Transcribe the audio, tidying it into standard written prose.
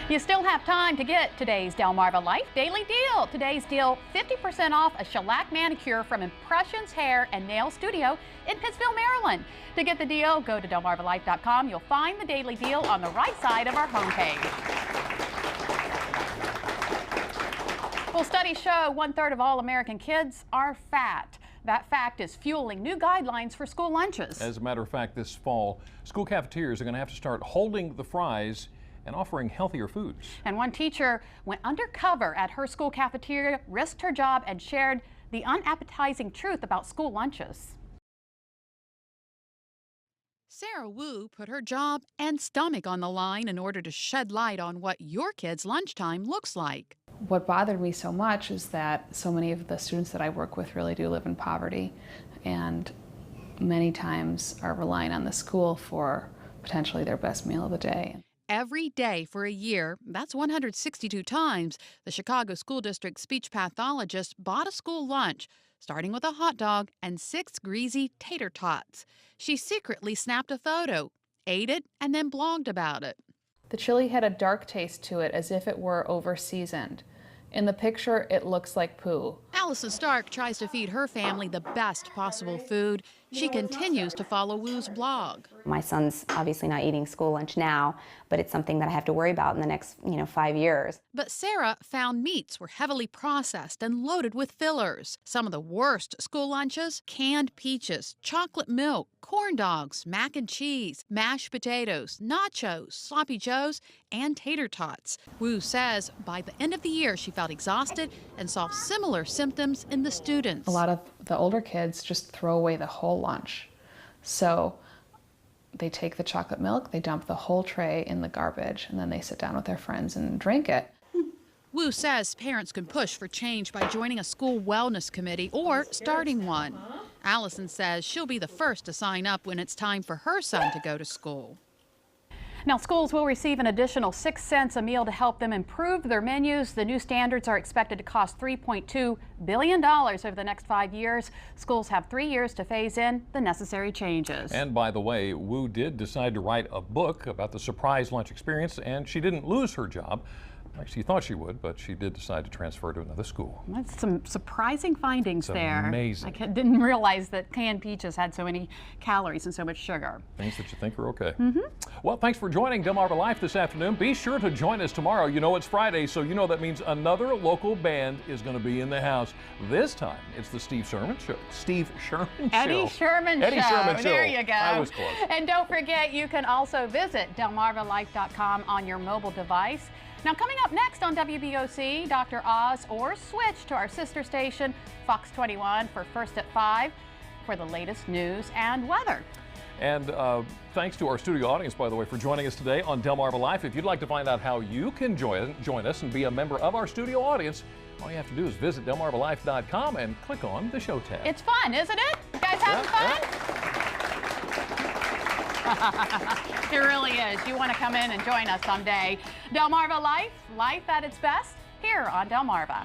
You still have time to get today's Delmarva Life Daily Deal. Today's deal, 50% off a shellac manicure from Impressions Hair and Nail Studio in Pittsville, Maryland. To get the deal, go to delmarvalife.com. You'll find the daily deal on the right side of our homepage. Well, studies show 1/3 of all American kids are fat. That fact is fueling new guidelines for school lunches. As a matter of fact, this fall, school cafeterias are going to have to start holding the fries and offering healthier foods. And one teacher went undercover at her school cafeteria, risked her job, and shared the unappetizing truth about school lunches. Sarah Wu put her job and stomach on the line in order to shed light on what your kids' lunchtime looks like. What bothered me so much is that so many of the students that I work with really do live in poverty and many times are relying on the school for potentially their best meal of the day. Every day for a year, that's 162 times, the Chicago School District speech pathologist bought a school lunch, starting with a hot dog and 6 greasy tater tots. She secretly snapped a photo, ate it, and then blogged about it. The chili had a dark taste to it, as if it were over-seasoned. In the picture, it looks like poo. Allison Stark tries to feed her family the best possible food. She continues to follow Wu's blog. My son's obviously not eating school lunch now, but it's something that I have to worry about in the next, 5 years. But Sarah found meats were heavily processed and loaded with fillers. Some of the worst school lunches: canned peaches, chocolate milk, corn dogs, mac and cheese, mashed potatoes, nachos, sloppy joes, and tater tots. Wu says by the end of the year she felt exhausted and saw similar symptoms in the students. A lot of the older kids just throw away the whole lunch. So they take the chocolate milk, they dump the whole tray in the garbage, and then they sit down with their friends and drink it. Wu says parents can push for change by joining a school wellness committee or starting one. Allison says she'll be the first to sign up when it's time for her son to go to school. Now, schools will receive an additional 6 cents a meal to help them improve their menus. The new standards are expected to cost $3.2 billion over the next 5 years. Schools have 3 years to phase in the necessary changes. And by the way, Wu did decide to write a book about the surprise lunch experience, and she didn't lose her job like she thought she would, but she did decide to transfer to another school. That's some surprising findings there. Amazing. I didn't realize that canned peaches had so many calories and so much sugar. Things that you think are okay. Well, thanks for joining Delmarva Life this afternoon. Be sure to join us tomorrow. You know it's Friday, so you know that means another local band is going to be in the house. This time, it's the Steve Sherman Show. Eddie Sherman Show. There you go. I was close. And don't forget, you can also visit delmarvalife.com on your mobile device. Now, coming up next on WBOC, Dr. Oz, or switch to our sister station, Fox 21, for First at 5 for the latest news and weather. And thanks to our studio audience, by the way, for joining us today on Delmarva Life. If you'd like to find out how you can join us and be a member of our studio audience, all you have to do is visit delmarvalife.com and click on the show tab. It's fun, isn't it? You guys having fun? It really is. You want to come in and join us someday. Delmarva Life, life at its best, here on Delmarva.